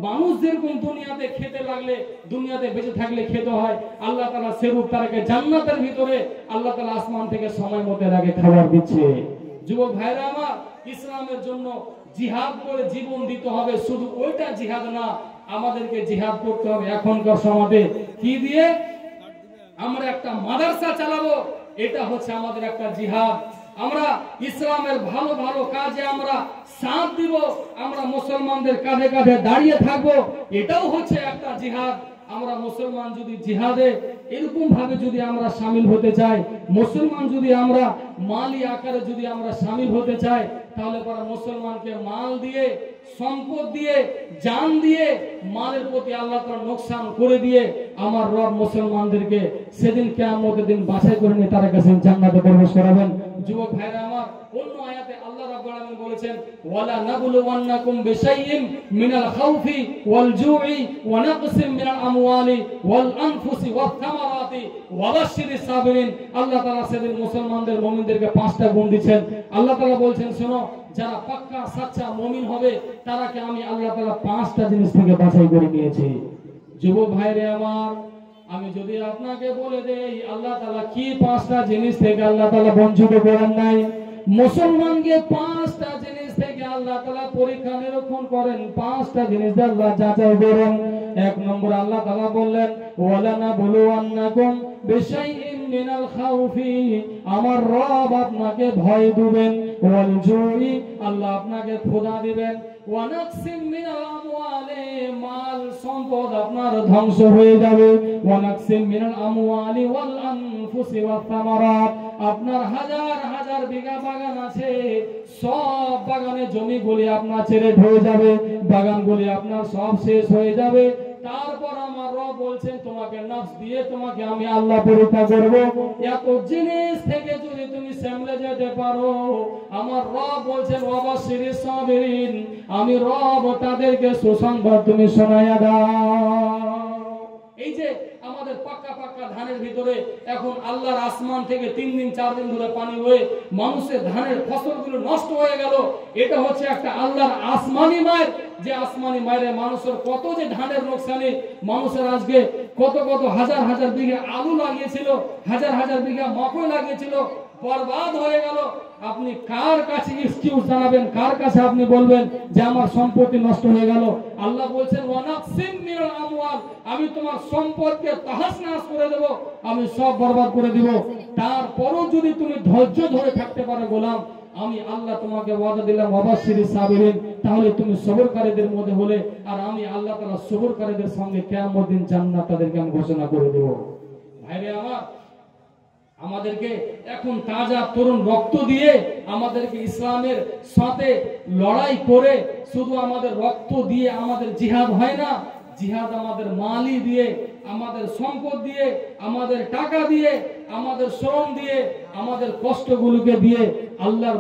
মানুষ যেরকম দুনিয়াতে খেতে লাগলে, দুনিয়াতে বেঁচে থাকলে খেতে হয়, আল্লাহ তাআলা সেরূপ তাকে জান্নাতের ভিতরে আল্লাহ তাআলা আসমান থেকে সময় মতো আগে খাবার দিচ্ছে। যুবক ভাইরা আমার, ইসলামের জন্য জিহাদ করে জীবন দিতে হবে, শুধু ওইটা জিহাদ না, আমাদেরকে জিহাদ করতে হবে এখনকার সমাজে কি দিয়ে? আমরা একটা মাদ্রাসা চালাবো, এটা হচ্ছে আমাদের একটা জিহাদ। আমরা ইসলামের ভালো ভালো কাজে আমরা সাথ দিব, আমরা মুসলমানদের কাঁধে কাঁধে দাঁড়িয়ে থাকবো, এটাও হচ্ছে একটা জিহাদ। আমরা মুসলমান যদি জিহাদে এরকম ভাবে যদি আমরা শামিল হতে চাই, মুসলমান যদি আমরা মালি আকারে যদি আমরা শামিল হতে চাই, তাহলে পরে মুসলমানকে মাল দিয়ে, সম্পদ দিয়ে, জান দিয়ে, মালের প্রতি আল্লাহ তাআলা নোকসান করে দিয়ে আমার রব মুসলমানদেরকে সেদিন কিয়ামতের দিন বাছাই করে নিয়ে তার কাছে জান্নাতে প্রবেশ করাবেন। যুবক ভাইরা আমার, অন্য আয়াতে আল্লাহ রাব্বুল আলামিন বলেছেন, ওয়ালা নাবলুওয়ান্নাকুম বিশাইইন মিনাল খাউফি ওয়াল জুই ওয়া নাকসিম মিনাল আমওয়ালি ওয়াল আনফুসি ওয়াত থামারাতি ওয়া বাশশিরিস সাবিরিন। আল্লাহ তাআলা সেদিন মুসলমানদের মুমিনদেরকে 5টা গুণ দিবেন। আল্লাহ তাআলা বলছেন, শোনো, যারা পাক্কা সাচ্চা মুমিন হবে তারাকে আমি আল্লাহ তাআলা 5টা জিনিস থেকে বাছাই করে নিয়েছি। যুবক ভাইরা আমার, আমি যদি আপনাকে বলে দেই আল্লাহ তাআলা কি 5টা জিনিস থেকে আল্লাহ তাআলা বঞ্চিত করেন নাই, মুসলমানকে 5টা জিনিস থেকে আল্লাহ তাআলা পরীক্ষা নিরীক্ষণ করেন, 5টা জিনিস দিয়ে আল্লাহ যাচাই করেন। 1 নম্বর আল্লাহ তাআলা বললেন, ওয়ালা নাবলুওয়ান্নাকুম বিশাইইন মিনাল খাউফি, আমার রব আপনাকে ভয় দিবেন, ওয়াল জুই, আল্লাহ আপনাকে ক্ষুধা দিবেন, ওয়া নাকসিম মিনাল আমওয়ালি, মাল সম্পদ আপনার ধ্বংস হয়ে যাবে, ওয়া নাকসিম মিনাল আমওয়ালি ওয়াল আনফুসি ওয়াত থামারাত, আপনার হাজার হাজার বিঘা বাগান আছে, সব বাগানে জমিগুলি আপনার ছেড়ে হয়ে যাবে, বাগানগুলি আপনার সব শেষ হয়ে যাবে। তারপর আমার রব বলছেন, তোমাকে নফস দিয়ে তোমাকে আমি আল্লাহ পরীক্ষা করব। এত জিনিস থেকে যদি তুমি সামলে যেতে পারো, আমার রব বলছেন, ওয়া বাশশিরিস সাবিরিন, আমি রব তাদেরকে সুসংবাদ তুমি শোনায়া দাও। এই যে আমাদের পাক্কা পাক্কা ধানের ভিতরে এখন আল্লাহর আসমান থেকে 3 দিন 4 দিন ধরে পানি হয়ে মানুষের ধানের ফসলগুলো নষ্ট হয়ে গেল, এটা হচ্ছে একটা আল্লাহর আসমানি মায়ের, যে আসমানি মায়ের মানুষের কত যে ধানের লোকসানি, মানুষের আজকে কত কত হাজার হাজার বিঘা আলু লাগিয়েছিল, হাজার হাজার বিঘা মকই লাগিয়েছিল, বরবাদ হয়ে গেল। আপনি কার কাছে এক্সকিউজ জানাবেন, কার কাছে আপনি বলবেন যে আমার সম্পত্তি নষ্ট হয়ে গেল? আল্লাহ বলছেন, ওয়া নাকসিম মিনাল আমওয়াল, আমি তোমার সম্পদকে তহস নহস করে দেব, আমি সব বরবাদ করে দেব। তারপরও যদি তুমি ধৈর্য ধরে থাকতে পারো গোলাম, আমি আল্লাহ তোমাকে ওয়াদা দিলাম, ওয়া বাশশিরিস সাবিরিন, তাহলে তুমি সবরকারীদের মধ্যে হলে, আর আমি আল্লাহ তাআলা সবরকারীদের সঙ্গে কিয়ামত দিন জান্নাত তাদেরকে আমি ঘোষণা করে দেব। ভাইরে আমার, আমাদেরকে এখন তাজা তরুণ রক্ত দিয়ে আমাদেরকে ইসলামের সাথে লড়াই করে, শুধু আমাদের রক্ত দিয়ে আমাদের জিহাদ হয় না, জিহাদ আমাদের মালি দিয়ে, আমাদের সম্পদ দিয়ে, আমাদের টাকা দিয়ে, আমাদের শ্রম দিয়ে, আমাদের কষ্টগুলোকে দিয়ে আল্লাহর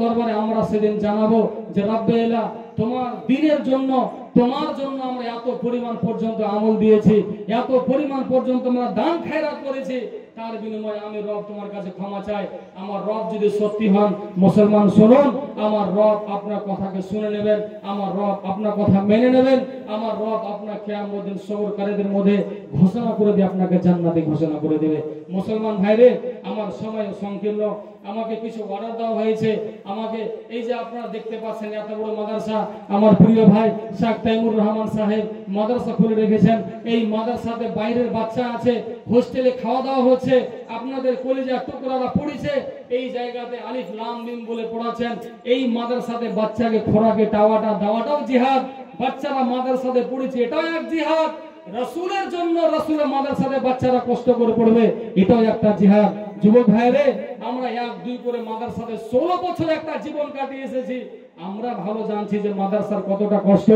দরবারে আমরা সেদিন জানাবো যে রব্বে ইলা, তোমার দ্বীনের জন্য, তোমার জন্য আমরা এত পরিমাণ পর্যন্ত আমল দিয়েছি, এত পরিমাণ পর্যন্ত আমরা দান খায়রাত করেছি, তার বিনিময়ে আমি রব তোমার কাছে ক্ষমা চাই। আমার রব যদি সত্যি হন, মুসলমান শুনুন, আমার রব আপনার কথাকে শুনে নেবেন, আমার রব আপনার কথা মেনে নেবেন, আমার রব আপনার কিয়ামত দিন সবরকারীদের মধ্যে ঘোষণা করে দিয়ে আপনাকে জান্নাতে ঘোষণা করে দেবে। মুসলমান ভাইরে আমার, সময় সংকীর্ণ, আমাকে কিছু অর্ডার দেওয়া হয়েছে। আমাকে এই যে আপনারা দেখতে পাচ্ছেন এত বড় মাদ্রাসা, আমার প্রিয় ভাই শেখ তাইমুর রহমান সাহেব মাদ্রাসা খুলে রেখেছেন। এই মাদ্রাসাতে বাইরের বাচ্চা আছে, হোস্টেলে খাওয়া দাওয়া হচ্ছে, আপনাদের কলিজার টুকরারা পড়েছে, এই জায়গাতে আলিফ লাম মিম বলে পড়াচ্ছেন। এই মাদ্রাসাতে বাচ্চাকে খোরাকে টাওয়াটা দেওয়াটাও জিহাদ, বাচ্চারা মাদ্রাসাতে পড়েছে, এটাও এক জিহাদ। রাসূলের জন্য, রাসূলের মাদ্রাসাতে বাচ্চারা কষ্ট করে পড়বে, এটাও একটা জিহাদ। যুবক ভাইরে, আমরা 1-2 করে মাদ্রাসাতে 16 বছর একটা জীবন কাটিয়ে এসেছি। আমরা ভালো জানছি যে মাদ্রাসার কতটা কষ্ট,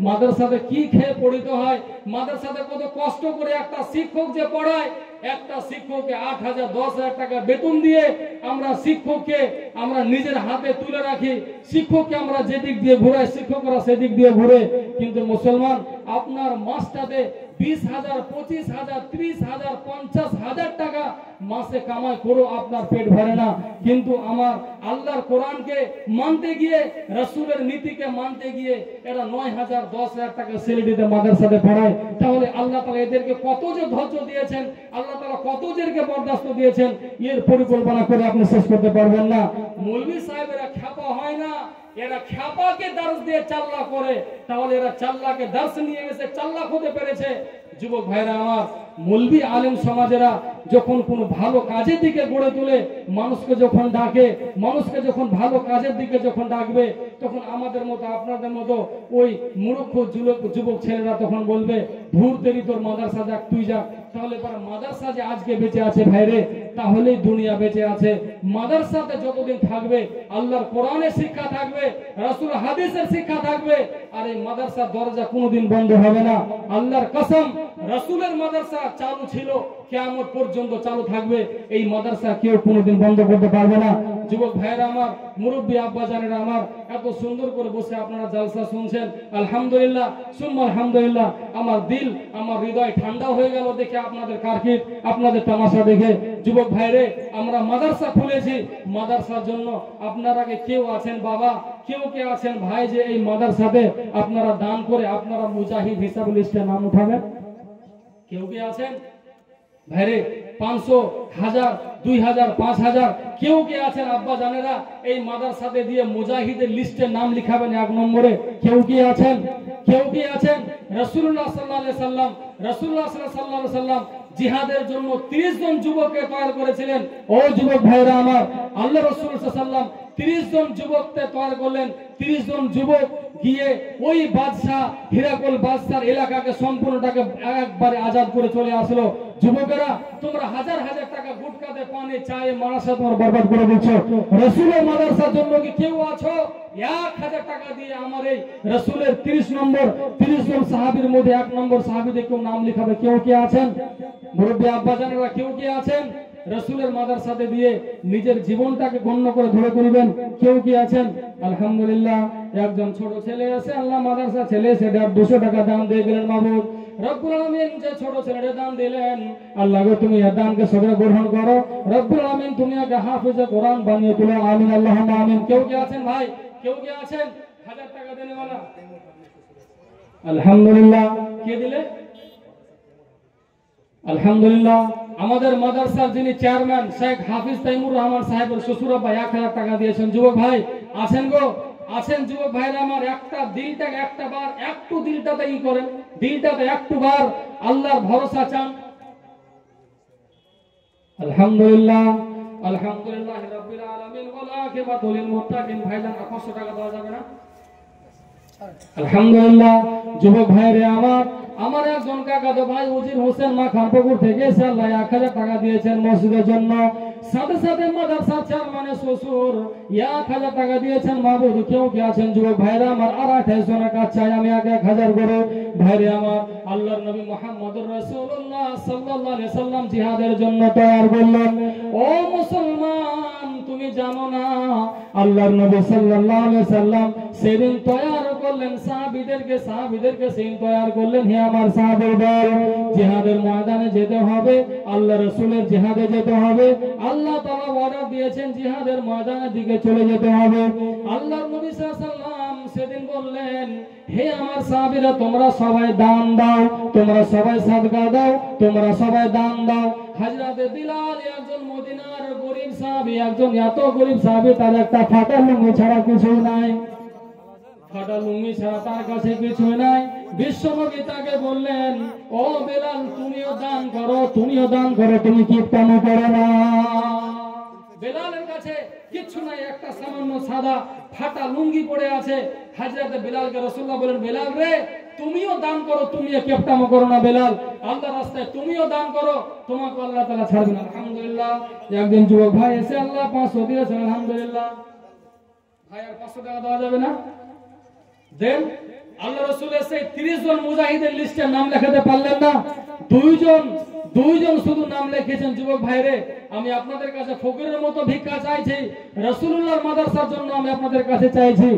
মাদ্রাসাতে কি খেয়ে পড়িতে হয়, মাদ্রাসাতে কত কষ্ট করে একটা শিক্ষক যে পড়ায়, একটা শিক্ষককে 8,000 10,000 টাকা বেতন দিয়ে আমরা শিক্ষককে আমরা নিজের হাতে তুলে রাখি, শিক্ষককে আমরা যেদিক দিয়ে ঘুরাই শিক্ষকরা সেদিক দিয়ে ঘুরে। কিন্তু মুসলমান, আপনার মাসটাতে 20,000, 25,000, 30,000, 50,000 টাকা মাসে কামাই করো, আপনার পেট ভরে না। কিন্তু আমার আল্লাহর কোরআনকে মানতে গিয়ে, রাসূলের নীতিকে মানতে গিয়ে এরা 9,000, 10,000 টাকা স্যালারিতে মাদ্রাসাতে পড়ায়। তাহলে আল্লাহ তাআলা এদেরকে কত যে ধৈর্য দিয়েছেন, আল্লাহ তাআলা কত জেরকে বরদাস্ত দিয়েছেন, এর পরিকল্পনা করে আপনি শেষ করতে পারবেন না। মৌলভী সাহেবেরা খ্যাপা হয় না, এরা খ্যাপাকে দার্স দিয়ে চাল্লা করে। তাহলে এরা চাল্লাকে দার্স নিয়ে এসে চাল্লাক হতে পেরেছে। যুবক ভাইরা আমার, মৌলভী আলেম সমাজেরা যখন কোনো ভালো কাজের দিকে গড়ে তোলে, মানুষকে যখন ডাকে, মানুষকে যখন ভালো কাজের দিকে যখন ডাকবে, তখন আমাদের মতো আপনাদের মতো ওই মূর্খ যুবক ছেলেরা তখন বলবে, ধুর তেরি তোর মাদ্রাসা যাক, তুই যাক। তাহলে পরে মাদ্রাসা যে আজকে বেঁচে আছে ভাইরে, তাহলেই দুনিয়া বেঁচে আছে। মাদ্রাসাতে যতদিন থাকবে আল্লাহর কোরআনের শিক্ষা থাকবে, রাসূল হাদিসের শিক্ষা থাকবে, আর এই মাদ্রাসার দরজা কোনোদিন বন্ধ হবে না। আল্লাহর কসম, রাসূলের মাদ্রাসা চালু ছিল, কিয়ামত পর্যন্ত চালু থাকবে। এই মাদ্রাসা কেউ কোনোদিন বন্ধ করতে পারবে না। যুবক ভাইরা আমার, মুরব্বী আব্বা জানেরা আমার, এত সুন্দর করে বসে আপনারা জালসা শুনছেন, আলহামদুলিল্লাহ, সুম্মা আলহামদুলিল্লাহ। আমার দিল, আমার হৃদয় ঠান্ডা হয়ে গেল দেখে আপনাদের কারকিট, আপনাদের তামাশা দেখে। যুবক ভাইরে, আমরা মাদ্রাসা খুলেছি, মাদ্রাসার জন্য আপনারা কেউ আছেন বাবা, কেউ আছেন ভাই, যে এই মাদ্রাসাতে আপনারা দান করে আপনারা মুজাহিদ হিসাবে লিস্টে নাম উঠাবেন? কেউ কি আছেন ভাইরে? 500, 1000, 2000, 5000 কেউ কি আছেন আব্বা জানেরা এই মাদ্রাসাতে দিয়ে মুজাহিদের লিস্টে নাম লিখাবেন 1 নম্বরে? কেউ কি আছেন? কেউ কি আছেন? রাসূলুল্লাহ সাল্লাল্লাহু আলাইহি সাল্লাম, রাসূলুল্লাহ সাল্লাল্লাহু আলাইহি সাল্লাম জিহাদের জন্য 30 জন যুবককে তৈরি করেছিলেন। ও যুবক ভাইরা আমার, আল্লাহ রাসূল সাল্লাল্লাহু আলাইহি সাল্লাম 30 জন যুবককে তৈরি করলেন। 30 জন যুবক গিয়ে ওই বাদশা হিরাকল বাদশার এলাকাকে সম্পূর্ণটাকে একবারে আজাদ করে চলে আসলো। যুবকেরা, তোমরা হাজার হাজার টাকা গুটকাতে, পানে, চায়ে, মাদ্রাসা তোমরা বরবাদ করে দিচ্ছ। রাসূলের মাদ্রাসার জন্য কি কেউ আছো? 1000 টাকা দিয়ে আমার এই রাসূলের 30 জন সাহাবীর মধ্যে 1 নম্বর সাহাবীদের কেউ নাম লিখাবে? কেউ কি আছেন? মুরব্বী আব্বা জানেরা, কেউ কি আছেন? রাসূলের মাদ্রাসাতে দিয়ে নিজের জীবনটাকে গণ্য করে ধরে করিবেন? কেউ কি আছেন? আলহামদুলিল্লাহ, একজন ছোট ছেলে আছে, আল্লাহ মাদ্রাসা ছেলে, সে 200 টাকা দান দিয়ে গেলেন। মাবুদ রব্বুল আলামিন যে ছোট ছেলের দান দিলেন, আল্লাহ গো তুমি এই দানকে সদরে গ্রহণ করো। রব্বুল আলামিন তুমি আগে হাফেজে কোরআন বানিয়ে তুলো, আমিন, আল্লাহুম্মা আমিন। কেউ কি আছেন ভাই? কেউ কি আছেন 1000 টাকা দেনেওয়ালা? আলহামদুলিল্লাহ, কে দিলে? আলহামদুলিল্লাহ, আমাদের মাদ্রাসার যিনি চেয়ারম্যান শেখ হাফিজ তাইমুর রহমান সাহেবের শ্বশুর আব্বা 1000 টাকা দিয়েছেন। যুবক ভাই আছেন গো? আছেন যুবক ভাইরা আমার? একটা দিলটাকে একটা বার একটু দিলটাতে ই করেন, দিলটাতে একটু বার আল্লাহর ভরসা চান। আলহামদুলিল্লাহ, আলহামদুলিল্লাহ রাব্বিল আলামিন ওয়াল আকিবাতু লিল মুত্তাকিন। ভাইজান 500 টাকা দেওয়া যাবে না? আলহামদুলিল্লাহ। যুবক ভাইরে আমার একজন কাকাতো ভাই উজির হোসেন মা খানপুকুর থেকে এসে আল্লাহ 1000 টাকা দিয়েছেন মসজিদের জন্য। সাথে সাথে মাদ্রাসার চেয়ারম্যানের শ্বশুর 1000 টাকা দিয়েছেন। মাবুদ কেউ কি আছেন যুবক ভাইরা আমার? আর 28 জনের কাজ চাই আমি আগে 1000 করে। ভাইরে আমার, আল্লাহর নবী মুহাম্মদুর রাসূলুল্লাহ সাল্লাল্লাহু আলাইহি সাল্লাম জিহাদের জন্য তৈয়ার করলেন। ও মুসলমান, তুমি জানো না আল্লাহর নবী সাল্লাল্লাহু আলাইহি সাল্লাম সেদিন তৈয়ার করলেন সাহাবীদেরকে সেদিন তৈয়ার করলেন, হে আমার সাহাবীদের, জিহাদের ময়দানে যেতে হবে, আল্লাহ রাসূলের জিহাদে যেতে হবে। আল্লাহ তাআলা ওয়াদা দিয়েছেন জিহাদের ময়দানের দিকে চলে যেতে হবে। আল্লাহর নবী সাল্লাল্লাহু আলাইহি সাল্লাম সেদিন বললেন, হে আমার সাহাবীরা, তোমরা সবাই দান দাও, তোমরা সবাই সাদকা দাও, তোমরা সবাই দান দাও। হযরত বিলাল একজন মদিনার গরীব সাহাবী, একজন এত গরীব সাহাবী, তার একটা ফাটা লুঙ্গি ছাড়া কিছু নাই, ফাটা লুঙ্গি ছাড়া তার কাছে কিছু নাই। বিশ্বনবী তাকে বললেন, ও বিলাল, তুমিও দান করো, তুমি কিপটামি করো না। বিলালের কাছে কিছু নাই, একটা সামান্য সাদা ফাটা লুঙ্গি পড়ে আছে। হযরত বিলালকে রাসূলুল্লাহ বলেন, বিলাল রে, তুমিও দান করো, তুমিও কিপটামি করো না। বিলাল, আল্লাহর রাস্তায় তুমিও দান করো, তোমাকে আল্লাহ তাআলা ছাড়বে না। আলহামদুলিল্লাহ, একদিন যুবক ভাই এসে আল্লাহ 500 দিয়েছেন। আলহামদুলিল্লাহ। ভাই আর 500 টাকা দেওয়া যাবে না? দেন। আল্লাহ রাসূল এসে 30 জন মুজাহিদের লিস্টে নাম লেখাতে পারলেন না, দুইজন শুধু নাম লিখেছেন। যুবক ভাইরে, আমি আপনাদের কাছে ফকিরের মতো ভিক্ষা চাইছি, রাসূলুল্লাহর মাদ্রাসার জন্য আমি আপনাদের কাছে চাইছি।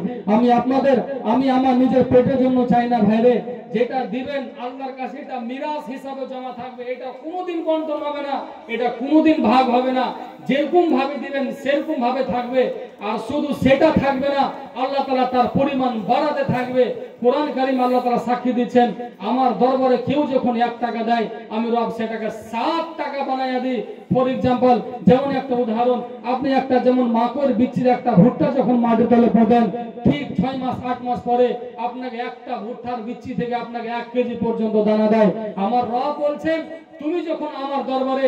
আমি আমার নিজের পেটের জন্য চাই না ভাইরে, যেটা দিবেন আল্লাহর কাছে এটা মিরাস হিসাবে জমা থাকবে, এটা কোনোদিন বন্টন হবে না, এটা কোনোদিন ভাগ হবে না, যেরকম ভাবে দিবেন সেরকম ভাবে থাকবে। আর শুধু সেটা থাকবে না, আল্লাহ তাআলা তার পরিমাণ বাড়াতে থাকবে। কোরআন কারীম আল্লাহ তাআলা সাক্ষী দিচ্ছেন, আমার দরবারে কেউ যখন 1 টাকা দেয় আমি রব সেটাকে 7 টাকা বানাইয়া দিই। ফর এক্সাম্পল, যেমন একটা উদাহরণ, আপনি একটা যেমন মাকড় বিচ্ছির একটা ভুট্টা যখন মাটির তলে পোঁতেন, ঠিক 6 মাস 8 মাস পরে আপনাকে একটা ভুট্টার বিচ্ছি থেকে আপনাকে 1 কেজি পর্যন্ত দানা দেয়। আমার রব বলছেন, তুমি যখন আমার দরবারে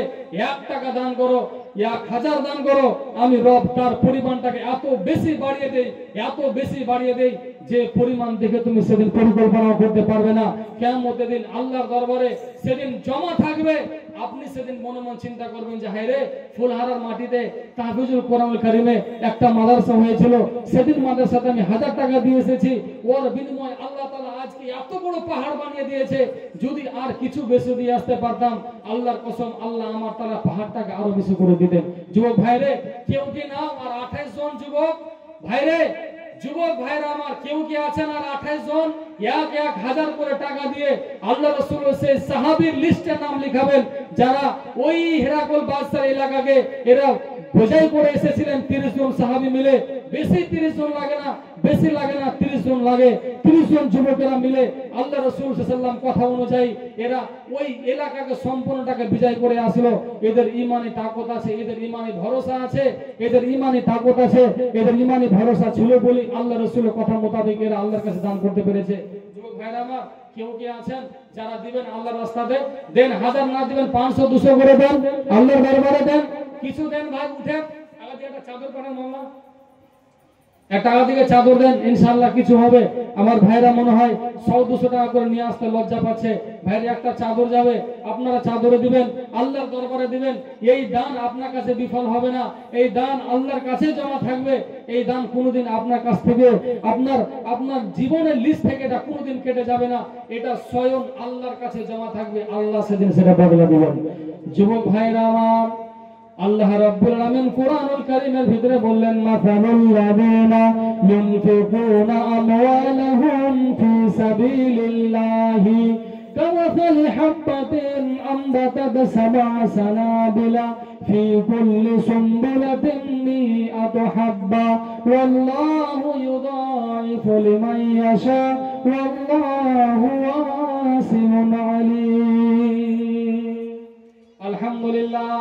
1 টাকা দান করো, 1000 দান করো, আমি রব তার পরিমাণটাকে এত বেশি বাড়িয়ে দেই, এত বেশি বাড়িয়ে দেই যে পরিমাণ দেখে তুমি সেদিন পরিকল্পনা করতে পারবে না। কিয়ামতের দিন আল্লাহর দরবারে সেদিন জমা থাকবে। আপনি সেদিন মনে মনে চিন্তা করবেন যে হায় রে, ফুলহারার মাটিতে তাহফিজুল কোরআনুল কারীমে একটা মাদ্রাসা হয়েছিল, সেদিন মাদ্রাসাতে আমি 1000 টাকা দিয়ে এসেছি, ওর বিনিময়ে আল্লাহ তাআলা আজকে এত বড় পাহাড় বানিয়ে দিয়েছে। যদি আর কিছু বেশি দিয়ে আসতে পারতাম, আল্লাহর কসম আল্লাহ আমার তাআলা পাহাড়টাকে আরো বেশি করে দিতেন। যুবক ভাইরে, কেউ কি নাও আর 28 জন যুবক ভাইরে, যুবক ভাইরা আমার কেউ কি আছেন আর 28 জন 1000 করে টাকা দিয়ে আল্লাহ রাসূল সেই সাহাবীর লিস্টে নাম লিখাবেন, যারা ওই হেরাকল বাদশার এলাকাকে এরা বোঝাই করে এসেছিলেন। 30 জন সাহাবী মিলে, বেশি 30 জন লাগে না, বেশি লাগে না, 30 জন লাগে। 30 জন যুবকেরা মিলে আল্লাহ রাসূল সাল্লাল্লাহু আলাইহি ওয়াসাল্লাম কথা অনুযায়ী এরা ওই এলাকাকে সম্পূর্ণটাকে বিজয় করে আসলো। এদের ঈমানি তাকত আছে, এদের ঈমানি ভরসা আছে, এদের ঈমানি তাকত আছে, এদের ঈমানি ভরসা ছিল বলে আল্লাহ রাসূলের কথা মোতাবেক এরা আল্লাহর কাছে দান করতে পেরেছে। যুবক ভাইরা আমার, কেউ কি আছেন যারা দিবেন আল্লাহর রাস্তাতে? দেন, 1000 না দিবেন 500 200 করে দেন, আল্লাহর দরবারে দেন। কিছু দেন ভাই, উঠেন আগে দিয়ে একটা চাদর পাঠান, মামলা একটা আগে দিকে চাদর দেন, ইনশাআল্লাহ কিছু হবে। আমার ভাইরা মনে হয় 100-200 টাকা করে নিয়ে আসতে লজ্জা পাচ্ছে। ভাইরা একটা চাদর যাবে, আপনারা চাদরে দিবেন, আল্লাহর দরবারে দিবেন। এই দান আপনার কাছে বিফল হবে না, এই দান আল্লাহর কাছে জমা থাকবে। এই দান কোনোদিন আপনার কাছ থেকে আপনার জীবনের লিস্ট থেকে এটা কোনোদিন কেটে যাবে না, এটা স্বয়ং আল্লাহর কাছে জমা থাকবে। আল্লাহ সেদিন সেটা বদলে দিবেন। যুবক ভাইরা আমার, আল্লাহ রাব্বুল আলামিন কোরআনুল কারীমের ভিতরে বললেন, মাসালুল লাযিনা ইউনফিকুনা আমওয়ালাহুম ফি সাবিলিল্লাহি কামাসালি হাববাতিন আমবাতাত সাবআ সানাবিলা ফি কুল্লি সুমবুলাতিন মিআতু হাব্বা ওয়াল্লাহু ইউদাইফু লিমান ইয়াশা ওয়াল্লাহু ওয়াসিউন আলীম। আলহামদুলিল্লাহ,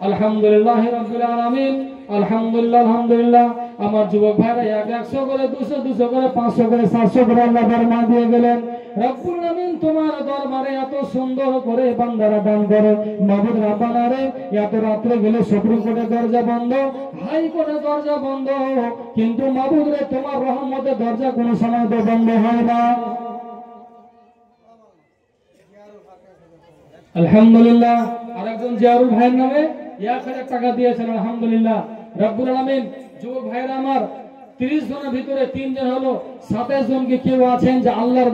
আলহামদুলিল্লাহ রাব্বিল আলামিন, আলহামদুলিল্লাহ, আলহামদুলিল্লাহ। আমার যুবক ভাইরা 100 করে 200 করে 500 করে 700 করে আল্লাহ ফরমা দিয়ে গেলেন। রব্বুল আলামিন তোমার দরবারে এত সুন্দর করে বান্দারা দান করে। মাবুদ রাব্বানা রে, এত রাত্রে গেলে সুপ্রিম কোর্টের দরজা বন্ধ, হাই কোর্টের দরজা বন্ধ, কিন্তু মাবুদ রে তোমার রহমতের দরজা কোনো সময় তো বন্ধ হয় না। আলহামদুলিল্লাহ। আরেকজন জিয়ারুল ভাইয়ের নামে 1000 টাকা দিয়েছেন, আলহামদুলিল্লাহ। রব্বুল আলামিন, যুবক ভাইরা আমার, 30 জনের ভিতরে 3 জন হলো 27 জনকে কেউ আছেন যে আল্লাহর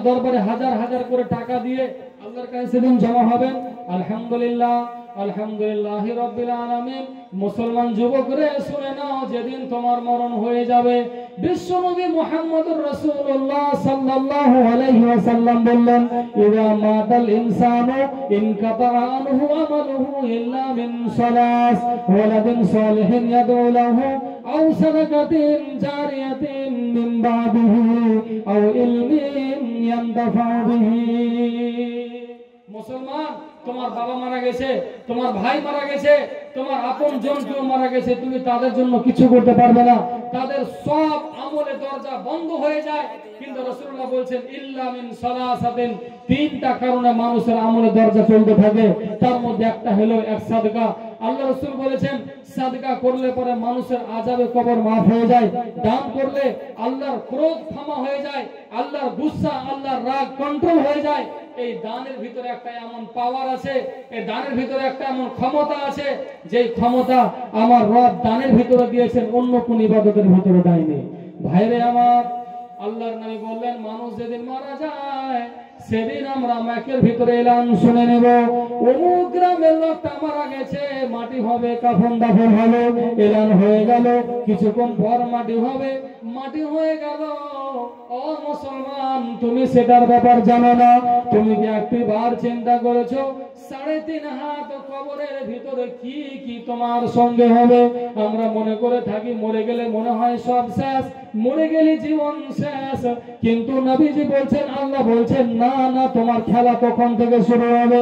দরবারে হাজার হাজার করে টাকা দিয়ে আল্লাহর কাছে সেদিন জমা হবেন। আলহামদুলিল্লাহ, আলহামদুলিল্লাহ রাব্বিল আলামিন। মুসলমান যুবকরে শুনে নাও, যেদিন তোমার মরণ হয়ে যাবে, বিশ্বনবী মুহাম্মদুর রাসূলুল্লাহ সাল্লাল্লাহু আলাইহি ওয়াসাল্লাম বললেন, ইযা মাতাল ইনসানু ইনকাতা আনহু আমালুহু ইল্লা মিন সালাস ওয়ালাদিন সালিহিন ইয়াদউ লাহু আও সাদাকাতিন জারিয়াতিন মিন বাদিহি আও ইলমিন ইয়ানতাফা বিহি। মুসলমান, তোমার বাবা মারা গেছে, তোমার ভাই মারা গেছে, তোমার আপন জন কেউ মারা গেছে, তুমি তাদের জন্য কিছু করতে পারবে না, তাদের সব আমলে দরজা বন্ধ হয়ে যায়। কিন্তু রাসূলুল্লাহ বলছেন, ইল্লা মিন সালাসাতিন, 3টা কারণে মানুষের আমলে দরজা চলতে থাকে, তার মধ্যে একটা হলো এক সাদকা। আল্লাহ রাসূল বলেছেন, সাদকা করলে পরে মানুষের আযাবে কবর মাফ হয়ে যায়, দান করলে আল্লাহর ক্রোধ ক্ষমা হয়ে যায়, আল্লাহর গুসা, আল্লাহর রাগ কন্ট্রোল হয়ে যায়। এই দানের ভিতরে একটা এমন পাওয়ার আছে, এই দানের ভিতরে একটা এমন ক্ষমতা আছে, যে ক্ষমতা আমার রব দানের ভিতরে দিয়েছেন, অন্য কোন ইবাদতের ভিতরে দেয়নি। ভাইরে আমার, আল্লাহর নবী বললেন, মানুষ যেদিন মারা যায় সেদিন আমরা মাইকের ভিতরে এলান শুনে নেব, অমুক গ্রামের লোকটা মারা গেছে, মাটি হবে, কাফন দাফন হবে, এলান হয়ে গেল। কিছুক্ষণ পর মাটি হবে, মাটি হয়ে গেল। ও মুসলমান, তুমি সেটার ব্যাপার জানো না? তুমি কি একটি বার চিন্তা করেছো 3.5 হাত কবরের ভিতরে কি কি তোমার সঙ্গে হবে? আমরা মনে করে থাকি মরে গেলে মনে হয় সব শেষ, মরে গেলে জীবন শেষ। কিন্তু নবীজি বলছেন, আল্লাহ বলছেন, না না, তোমার খেলা তখন থেকে শুরু হবে।